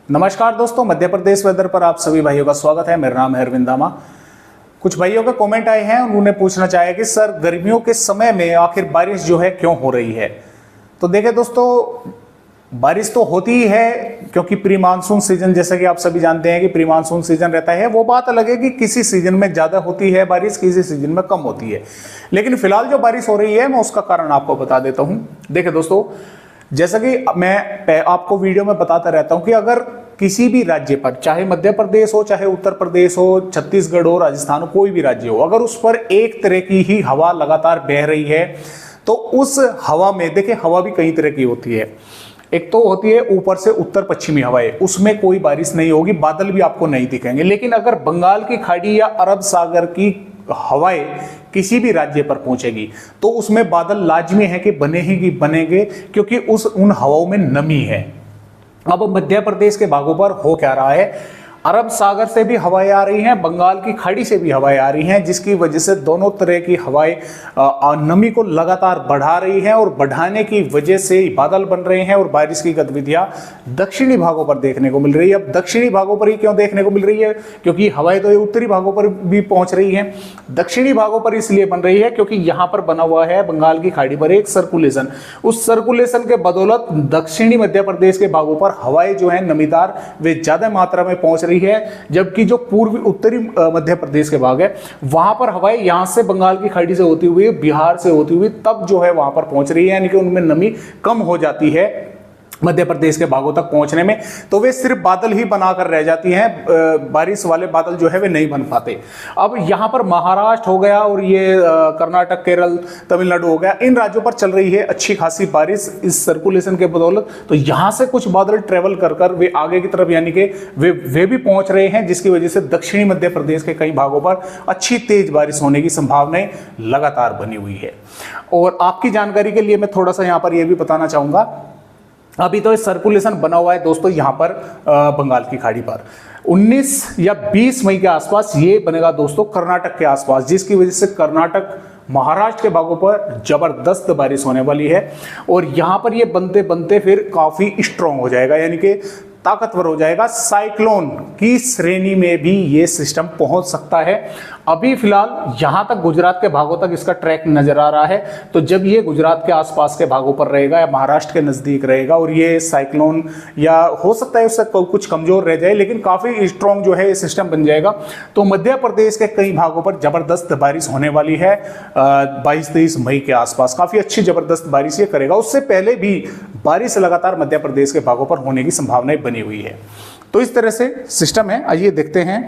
नमस्कार दोस्तों, मध्य प्रदेश वेदर पर आप सभी भाइयों का स्वागत है। मेरा नाम है अरविंद दामा। कुछ भाइयों के कमेंट आए हैं, उन्होंने पूछना चाहा कि सर गर्मियों के समय में आखिर बारिश जो है क्यों हो रही है। तो देखिए दोस्तों, बारिश तो होती ही है क्योंकि प्री मानसून सीजन, जैसा कि आप सभी जानते हैं कि प्री मानसून सीजन रहता है। वो बात अलग है कि किसी सीजन में ज्यादा होती है बारिश, किसी सीजन में कम होती है। लेकिन फिलहाल जो बारिश हो रही है मैं उसका कारण आपको बता देता हूं। देखिए दोस्तों, जैसा कि मैं आपको वीडियो में बताता रहता हूं कि अगर किसी भी राज्य पर, चाहे मध्य प्रदेश हो, चाहे उत्तर प्रदेश हो, छत्तीसगढ़ हो, राजस्थान हो, कोई भी राज्य हो, अगर उस पर एक तरह की ही हवा लगातार बह रही है तो उस हवा में, देखिए हवा भी कई तरह की होती है। एक तो होती है ऊपर से उत्तर पश्चिमी हवाएं, उसमें कोई बारिश नहीं होगी, बादल भी आपको नहीं दिखेंगे। लेकिन अगर बंगाल की खाड़ी या अरब सागर की हवाएं किसी भी राज्य पर पहुंचेगी तो उसमें बादल लाजमी है कि बनेंगे, क्योंकि उन हवाओं में नमी है। अब मध्य प्रदेश के भागों पर हो क्या रहा है, अरब सागर से भी हवाएं आ रही हैं, बंगाल की खाड़ी से भी हवाएं आ रही हैं, जिसकी वजह से दोनों तरह की हवाएं नमी को लगातार बढ़ा रही हैं और बढ़ाने की वजह से बादल बन रहे हैं और बारिश की गतिविधियां दक्षिणी भागों पर देखने को मिल रही है। अब दक्षिणी भागों पर ही क्यों देखने को मिल रही है, क्योंकि हवाएं तो उत्तरी भागों पर भी पहुंच रही हैं। दक्षिणी भागों पर इसलिए बन रही है क्योंकि यहां पर बना हुआ है बंगाल की खाड़ी पर एक सर्कुलेशन। उस सर्कुलेशन के बदौलत दक्षिणी मध्य प्रदेश के भागों पर हवाएं जो है नमीदार, वे ज्यादा मात्रा में पहुंच रही है। जबकि जो पूर्वी उत्तरी मध्य प्रदेश के भाग है वहां पर हवाएं यहां से बंगाल की खाड़ी से होती हुई, बिहार से होती हुई तब जो है वहां पर पहुंच रही है, यानी कि उनमें नमी कम हो जाती है मध्य प्रदेश के भागों तक पहुंचने में। तो वे सिर्फ बादल ही बनाकर रह जाती हैं, बारिश वाले बादल जो है वे नहीं बन पाते। अब यहां पर महाराष्ट्र हो गया और ये कर्नाटक, केरल, तमिलनाडु हो गया, इन राज्यों पर चल रही है अच्छी खासी बारिश इस सर्कुलेशन के बदौलत। तो यहां से कुछ बादल ट्रेवल कर वे आगे की तरफ, यानी कि वे भी पहुंच रहे हैं, जिसकी वजह से दक्षिणी मध्य प्रदेश के कई भागों पर अच्छी तेज बारिश होने की संभावनाएं लगातार बनी हुई है। और आपकी जानकारी के लिए मैं थोड़ा सा यहां पर यह भी बताना चाहूंगा, अभी तो सर्कुलेशन बना हुआ है दोस्तों यहां पर बंगाल की खाड़ी पर 19 या 20 मई के आसपास ये बनेगा दोस्तों कर्नाटक के आसपास, जिसकी वजह से कर्नाटक, महाराष्ट्र के भागों पर जबरदस्त बारिश होने वाली है। और यहां पर ये बनते बनते फिर काफी स्ट्रांग हो जाएगा, यानी कि ताकतवर हो जाएगा। साइक्लोन की श्रेणी में भी ये सिस्टम पहुंच सकता है। अभी फिलहाल यहां तक गुजरात के भागों तक इसका ट्रैक नजर आ रहा है। तो जब ये गुजरात के आसपास के भागों पर रहेगा या महाराष्ट्र के नजदीक रहेगा और ये साइक्लोन, या हो सकता है उससे कुछ कमजोर रह जाए, लेकिन काफी स्ट्रांग जो है ये सिस्टम बन जाएगा, तो मध्य प्रदेश के कई भागों पर जबरदस्त बारिश होने वाली है 22-23 मई के आसपास। काफी अच्छी जबरदस्त बारिश ये करेगा। उससे पहले भी बारिश लगातार मध्य प्रदेश के भागों पर होने की संभावनाएं बनी हुई है। तो इस तरह से सिस्टम है। आइए देखते हैं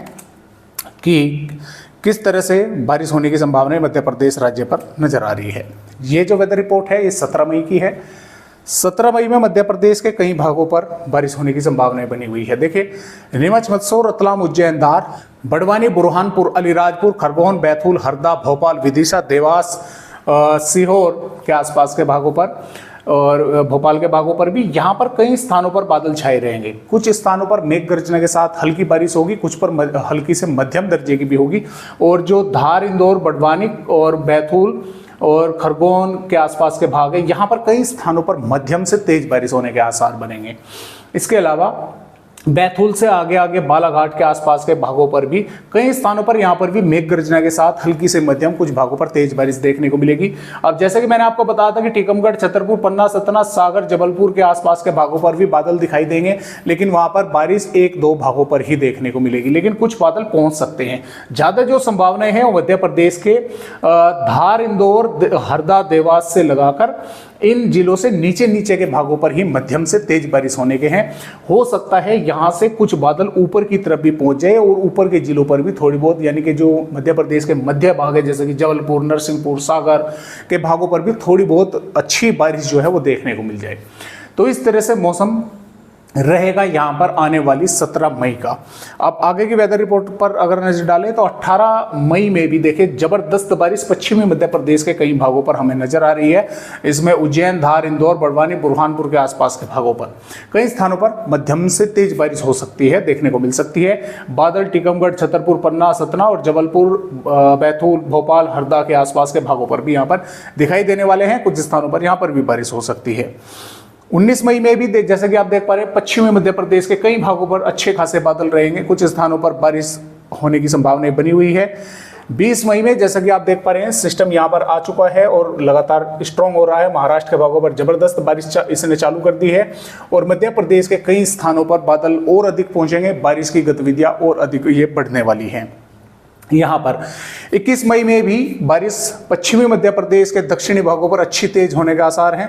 कि किस तरह से बारिश होने की संभावनाएं मध्य प्रदेश राज्य पर नजर आ रही है। ये जो वेदर रिपोर्ट है ये 17 मई की है। 17 मई में मध्य प्रदेश के कई भागों पर बारिश होने की संभावनाएं बनी हुई है। देखिए, नीमच, मंदसौर, रतलाम, उज्जैन, धार, बड़वानी, बुरहानपुर, अलीराजपुर, खरगोन, बैतूल, हरदा, भोपाल, विदिशा, देवास, सीहोर के आसपास के भागों पर और भोपाल के भागों पर भी यहाँ पर कई स्थानों पर बादल छाए रहेंगे। कुछ स्थानों पर मेघ गर्जना के साथ हल्की बारिश होगी, कुछ पर हल्की से मध्यम दर्जे की भी होगी। और जो धार, इंदौर, बड़वानी और बैतूल और खरगोन के आसपास के भाग है, यहाँ पर कई स्थानों पर मध्यम से तेज बारिश होने के आसार बनेंगे। इसके अलावा बैतूल से आगे आगे बालाघाट के आसपास के भागों पर भी कई स्थानों पर यहाँ पर भी मेघ गर्जना के साथ हल्की से मध्यम, कुछ भागों पर तेज बारिश देखने को मिलेगी। अब जैसे कि मैंने आपको बताया था कि टीकमगढ़, छतरपुर, पन्ना, सतना, सागर, जबलपुर के आसपास के भागों पर भी बादल दिखाई देंगे, लेकिन वहां पर बारिश 1-2 भागों पर ही देखने को मिलेगी, लेकिन कुछ बादल पहुंच सकते हैं। ज्यादा जो संभावनाएं हैं वो मध्य प्रदेश के धार, इंदौर, हरदा, देवास से लगाकर इन जिलों से नीचे के भागों पर ही मध्यम से तेज बारिश होने के हैं। हो सकता है यहां से कुछ बादल ऊपर की तरफ भी पहुंच जाए और ऊपर के जिलों पर भी थोड़ी बहुत, यानी कि जो मध्य प्रदेश के मध्य भाग है जैसे कि जबलपुर, नरसिंहपुर, सागर के भागों पर भी थोड़ी बहुत अच्छी बारिश जो है वो देखने को मिल जाए। तो इस तरह से मौसम रहेगा यहां पर आने वाली 17 मई का। अब आगे की वेदर रिपोर्ट पर अगर नजर डालें तो 18 मई में भी देखिए जबरदस्त बारिश पश्चिमी मध्य प्रदेश के कई भागों पर हमें नजर आ रही है। इसमें उज्जैन, धार, इंदौर, बड़वानी, बुरहानपुर के आसपास के भागों पर कई स्थानों पर मध्यम से तेज बारिश हो सकती है, देखने को मिल सकती है। बादल टीकमगढ़, छतरपुर, पन्ना, सतना और जबलपुर, बैतूल, भोपाल, हरदा के आसपास के भागों पर भी यहाँ पर दिखाई देने वाले हैं। कुछ स्थानों पर यहाँ पर भी बारिश हो सकती है। 19 मई में भी जैसे कि आप देख पा रहे हैं पश्चिमी मध्य प्रदेश के कई भागों पर अच्छे खासे बादल रहेंगे, कुछ स्थानों पर बारिश होने की संभावना बनी हुई है। 20 मई में जैसा कि आप देख पा रहे हैं सिस्टम यहाँ पर आ चुका है और लगातार स्ट्रॉन्ग हो रहा है। महाराष्ट्र के भागों पर जबरदस्त बारिश इसने चालू कर दी है और मध्य प्रदेश के कई स्थानों पर बादल और अधिक पहुंचेंगे, बारिश की गतिविधियां और अधिक ये बढ़ने वाली हैं। यहाँ पर 21 मई में भी बारिश पश्चिमी मध्य प्रदेश के दक्षिणी भागों पर अच्छी तेज होने के आसार हैं,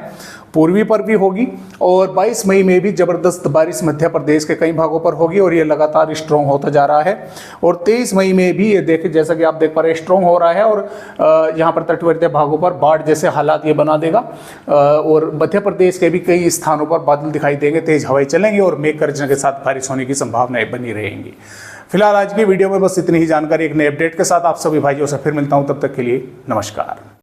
पूर्वी पर भी होगी। और 22 मई में भी जबरदस्त बारिश मध्य प्रदेश के कई भागों पर होगी और ये लगातार स्ट्रॉन्ग होता जा रहा है। और 23 मई में भी ये देखिए जैसा कि आप देख पा रहे हैं स्ट्रॉन्ग हो रहा है और यहाँ पर तटवर्ती भागों पर बाढ़ जैसे हालात ये बना देगा। और मध्य प्रदेश के भी कई स्थानों पर बादल दिखाई देंगे, तेज हवाएं चलेंगी और मेघ गर्जन के साथ बारिश होने की संभावनाएं बनी रहेंगी। फिलहाल आज की वीडियो में बस इतनी ही जानकारी। एक नए अपडेट के साथ आप सभी भाइयों से फिर मिलता हूं, तब तक के लिए नमस्कार।